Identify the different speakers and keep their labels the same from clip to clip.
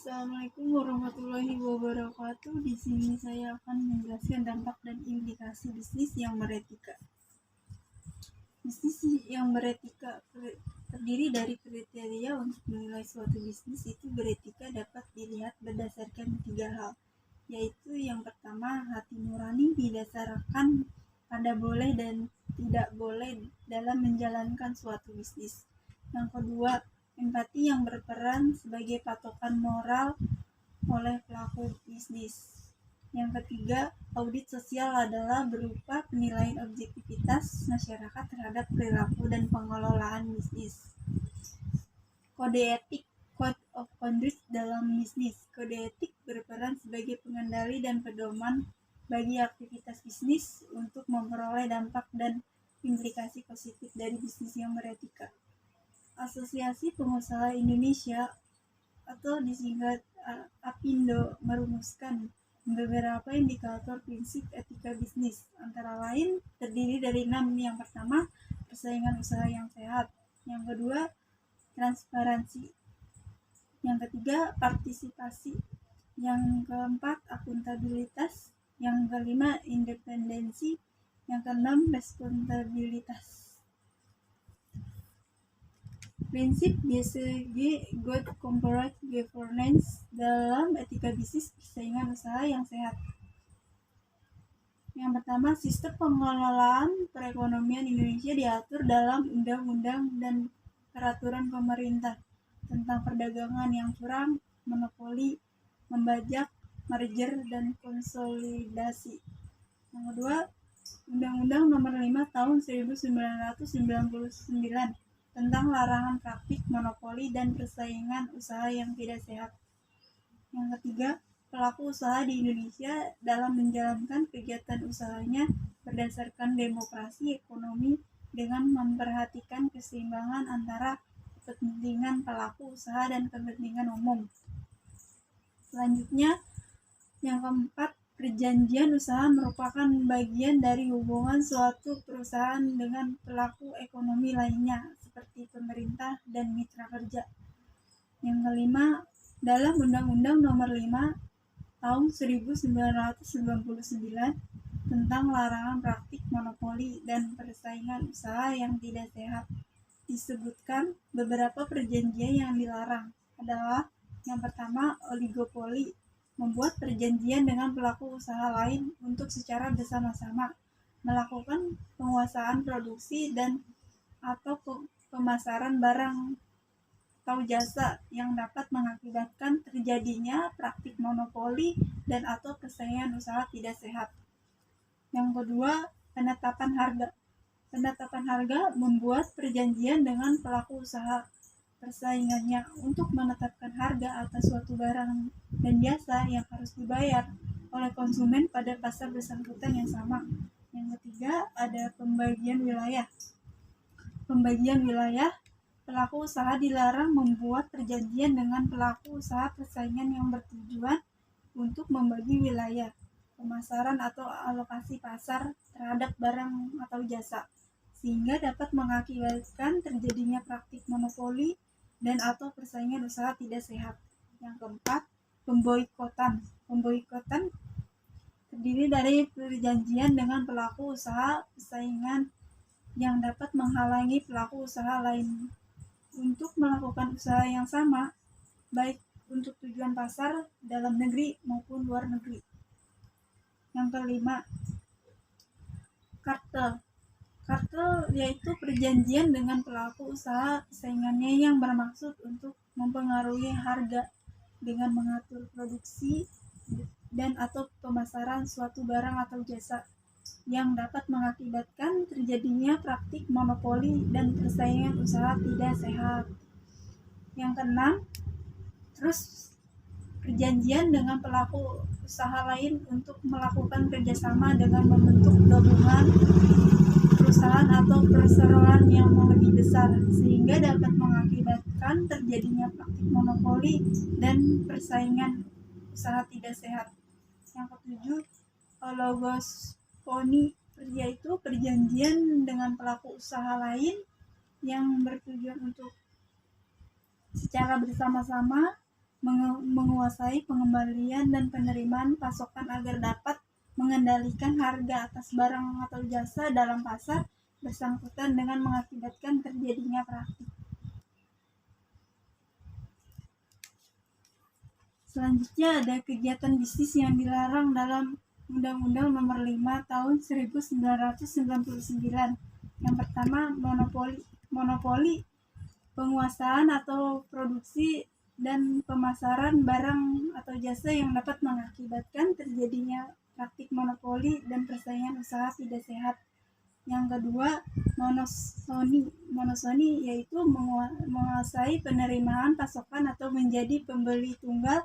Speaker 1: Assalamualaikum warahmatullahi wabarakatuh. Di sini saya akan menjelaskan dampak dan implikasi bisnis yang beretika. Bisnis yang beretika terdiri dari kriteria untuk menilai suatu bisnis itu beretika dapat dilihat berdasarkan 3 hal, yaitu yang pertama, hati nurani didasarkan pada boleh dan tidak boleh dalam menjalankan suatu bisnis. Yang kedua, empati yang berperan sebagai patokan moral oleh pelaku bisnis. Yang ketiga, audit sosial adalah berupa penilaian objektivitas masyarakat terhadap perilaku dan pengelolaan bisnis. Kode etik, code of conduct dalam bisnis. Kode etik berperan sebagai pengendali dan pedoman bagi aktivitas bisnis untuk memperoleh dampak dan implikasi positif dari bisnis yang beretika. Asosiasi Pengusaha Indonesia atau disingkat APindo merumuskan beberapa indikator prinsip etika bisnis, antara lain terdiri dari 6. Yang pertama, persaingan usaha yang sehat. Yang kedua, transparansi. Yang ketiga, partisipasi. Yang keempat, akuntabilitas. Yang kelima, independensi. Yang keenam, responsibilitas. Prinsip GCG Good Corporate Governance dalam etika bisnis persaingan usaha yang sehat. Yang pertama, sistem pengelolaan perekonomian Indonesia diatur dalam undang-undang dan peraturan pemerintah tentang perdagangan yang curang, monopoli, membajak, merger, dan konsolidasi. Yang kedua, Undang-Undang Nomor 5 Tahun 1999 tentang larangan praktik monopoli dan persaingan usaha yang tidak sehat. Yang ketiga, pelaku usaha di Indonesia dalam menjalankan kegiatan usahanya berdasarkan demokrasi ekonomi dengan memperhatikan keseimbangan antara kepentingan pelaku usaha dan kepentingan umum. Selanjutnya, yang keempat, perjanjian usaha merupakan bagian dari hubungan suatu perusahaan dengan pelaku ekonomi lainnya, seperti pemerintah dan mitra kerja. Yang kelima, dalam Undang-Undang Nomor 5 Tahun 1999 tentang larangan praktik monopoli dan persaingan usaha yang tidak sehat, disebutkan beberapa perjanjian yang dilarang adalah: yang pertama, oligopoli, membuat perjanjian dengan pelaku usaha lain untuk secara bersama-sama melakukan penguasaan produksi dan atau pemasaran barang atau jasa yang dapat mengakibatkan terjadinya praktik monopoli dan atau persaingan usaha tidak sehat. Yang kedua, penetapan harga. Penetapan harga membuat perjanjian dengan pelaku usaha persaingannya untuk menetapkan harga atas suatu barang dan jasa yang harus dibayar oleh konsumen pada pasar bersangkutan yang sama. Yang ketiga, ada pembagian wilayah. Pembagian wilayah, pelaku usaha dilarang membuat perjanjian dengan pelaku usaha persaingan yang bertujuan untuk membagi wilayah pemasaran atau alokasi pasar terhadap barang atau jasa, sehingga dapat mengakibatkan terjadinya praktik monopoli dan atau persaingan usaha tidak sehat. Yang keempat, pemboikotan. Pemboikotan terdiri dari perjanjian dengan pelaku usaha persaingan yang dapat menghalangi pelaku usaha lain untuk melakukan usaha yang sama, baik untuk tujuan pasar dalam negeri maupun luar negeri. Yang kelima, kartel. Kartel yaitu perjanjian dengan pelaku usaha persaingannya yang bermaksud untuk mempengaruhi harga dengan mengatur produksi dan atau pemasaran suatu barang atau jasa yang dapat mengakibatkan terjadinya praktik monopoli dan persaingan usaha tidak sehat. Yang keenam, perjanjian dengan pelaku usaha lain untuk melakukan kerjasama dengan membentuk gabungan perusahaan atau perseroan yang lebih besar, sehingga dapat mengakibatkan terjadinya praktik monopoli dan persaingan usaha tidak sehat. Yang ketujuh, oligopoli, yaitu perjanjian dengan pelaku usaha lain yang bertujuan untuk secara bersama-sama menguasai pengembalian dan penerimaan pasokan agar dapat mengendalikan harga atas barang atau jasa dalam pasar bersangkutan dengan mengakibatkan terjadinya praktik. Selanjutnya ada kegiatan bisnis yang dilarang dalam Undang-Undang Nomor 5 Tahun 1999. Yang pertama, monopoli. Monopoli penguasaan atau produksi dan pemasaran barang atau jasa yang dapat mengakibatkan terjadinya praktik monopoli dan persaingan usaha tidak sehat. Yang kedua, monosoni. Monosoni yaitu menguasai penerimaan pasokan atau menjadi pembeli tunggal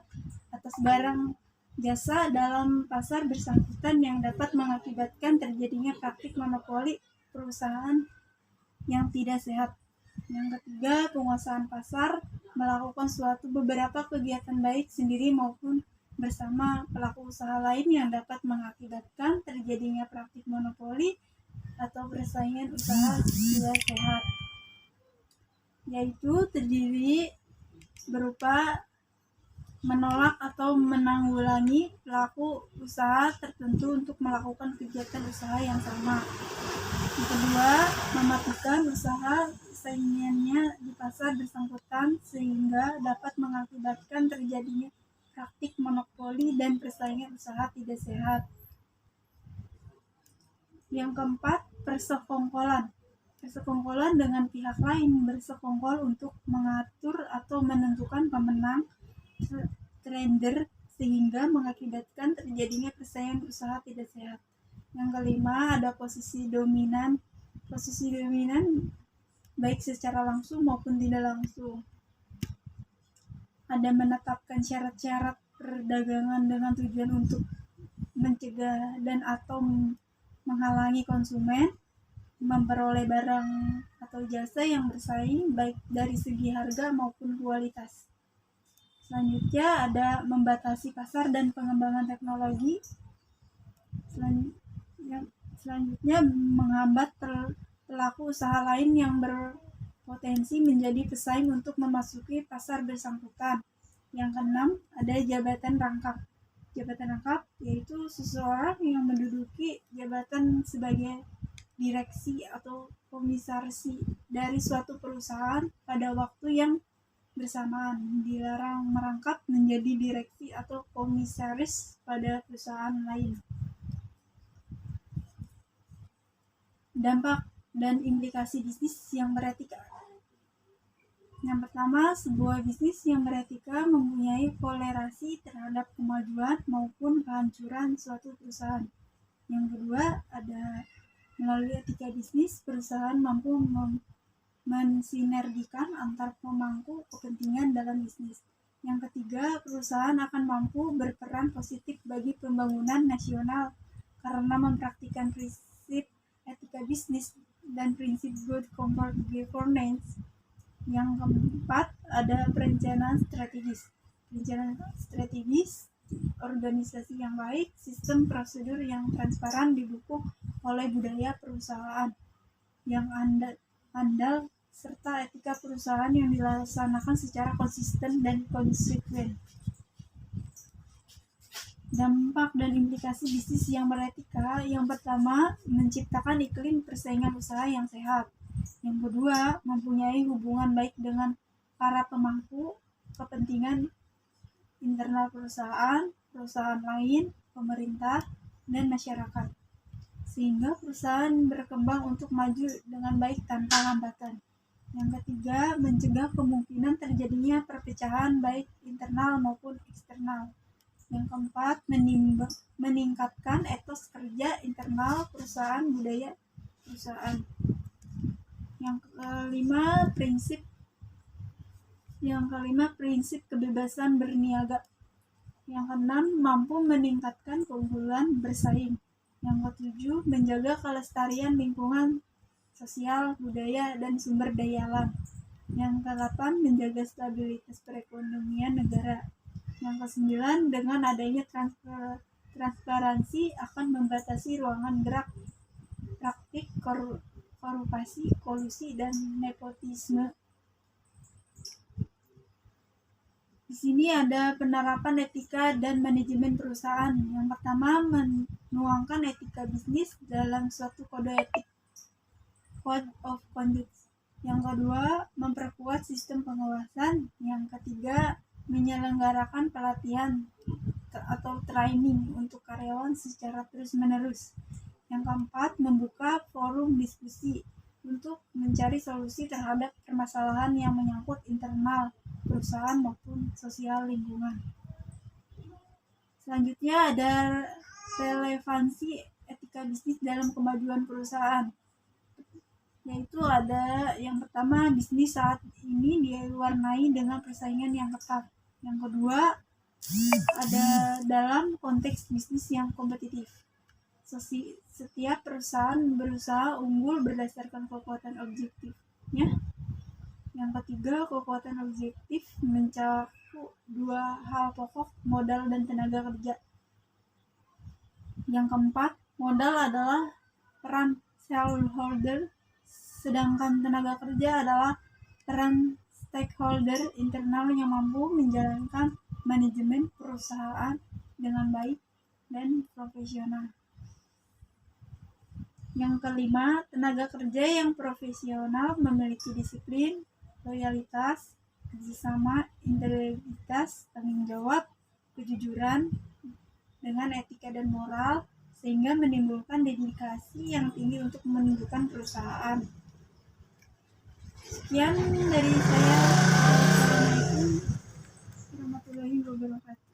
Speaker 1: atas barang jasa dalam pasar bersangkutan yang dapat mengakibatkan terjadinya praktik monopoli perusahaan yang tidak sehat. Yang ketiga, penguasaan pasar, melakukan suatu beberapa kegiatan baik sendiri maupun bersama pelaku usaha lain yang dapat mengakibatkan terjadinya praktik monopoli atau persaingan usaha tidak sehat, yaitu terdiri berupa menolak atau menanggulangi pelaku usaha tertentu untuk melakukan kegiatan usaha yang sama. Yang kedua, mematikan usaha saingannya di pasar bersangkutan sehingga dapat mengakibatkan terjadinya praktik monopoli dan persaingan usaha tidak sehat. Yang keempat, persekongkolan. Persekongkolan dengan pihak lain bersekongkol untuk mengatur atau menentukan pemenang trader sehingga mengakibatkan terjadinya persaingan usaha tidak sehat. Yang kelima, ada posisi dominan. Posisi dominan baik secara langsung maupun tidak langsung. Ada menetapkan syarat-syarat perdagangan dengan tujuan untuk mencegah dan atau menghalangi konsumen memperoleh barang atau jasa yang bersaing baik dari segi harga maupun kualitas. Selanjutnya ada membatasi pasar dan pengembangan teknologi. Selanjutnya menghambat pelaku usaha lain yang berpotensi menjadi pesaing untuk memasuki pasar bersangkutan. Yang keenam, ada jabatan rangkap. Jabatan rangkap yaitu seseorang yang menduduki jabatan sebagai direksi atau komisaris dari suatu perusahaan pada waktu yang bersamaan, dilarang merangkap menjadi direksi atau komisaris pada perusahaan lain. Dampak dan implikasi bisnis yang beretika. Yang pertama, sebuah bisnis yang beretika mempunyai toleransi terhadap kemajuan maupun kehancuran suatu perusahaan. Yang kedua, ada melalui etika bisnis, perusahaan mampu mensinergikan antar pemangku kepentingan dalam bisnis. Yang ketiga, perusahaan akan mampu berperan positif bagi pembangunan nasional karena mempraktikkan prinsip etika bisnis dan prinsip good corporate governance. Yang keempat, ada perencanaan strategis. Perencanaan strategis, organisasi yang baik, sistem prosedur yang transparan didukung oleh budaya perusahaan yang andal serta etika perusahaan yang dilaksanakan secara konsisten dan konsekuen. Dampak dan implikasi bisnis yang beretika. Yang pertama, menciptakan iklim persaingan usaha yang sehat. Yang kedua, mempunyai hubungan baik dengan para pemangku kepentingan internal perusahaan, perusahaan lain, pemerintah, dan masyarakat, sehingga perusahaan berkembang untuk maju dengan baik tanpa hambatan. Yang ketiga, mencegah kemungkinan terjadinya perpecahan baik internal maupun eksternal. Yang keempat, meningkatkan etos kerja internal perusahaan, budaya perusahaan. Yang kelima, prinsip kebebasan berniaga. Yang keenam, mampu meningkatkan keunggulan bersaing. Yang ketujuh, menjaga kelestarian lingkungan sosial, budaya, dan sumber daya alam. Yang kedelapan, menjaga stabilitas perekonomian negara. Yang kesembilan, dengan adanya transparansi akan membatasi ruangan gerak praktik korupsi, kolusi, dan nepotisme. Di sini ada penerapan etika dan manajemen perusahaan. Yang pertama, menuangkan etika bisnis dalam suatu kode etik, code of conduct. Yang kedua, memperkuat sistem pengawasan. Yang ketiga, menyelenggarakan pelatihan atau training untuk karyawan secara terus-menerus. Yang keempat, membuka forum diskusi untuk mencari solusi terhadap permasalahan yang menyangkut internal perusahaan maupun sosial lingkungan. Selanjutnya ada relevansi etika bisnis dalam kemajuan perusahaan, yaitu ada yang pertama, bisnis saat ini diwarnai dengan persaingan yang ketat. Yang kedua, ada dalam konteks bisnis yang kompetitif. Setiap perusahaan berusaha unggul berdasarkan kekuatan objektifnya. Yang ketiga, kekuatan objektif mencakup dua hal pokok, modal dan tenaga kerja. Yang keempat, modal adalah peran shareholder, sedangkan tenaga kerja adalah peran stakeholder internal yang mampu menjalankan manajemen perusahaan dengan baik dan profesional. Yang kelima, tenaga kerja yang profesional memiliki disiplin, loyalitas, kerjasama, integritas, tanggung jawab, kejujuran, dengan etika dan moral, sehingga menimbulkan dedikasi yang tinggi untuk menunjukkan perusahaan. Sekian dari saya. Assalamualaikum warahmatullahi wabarakatuh.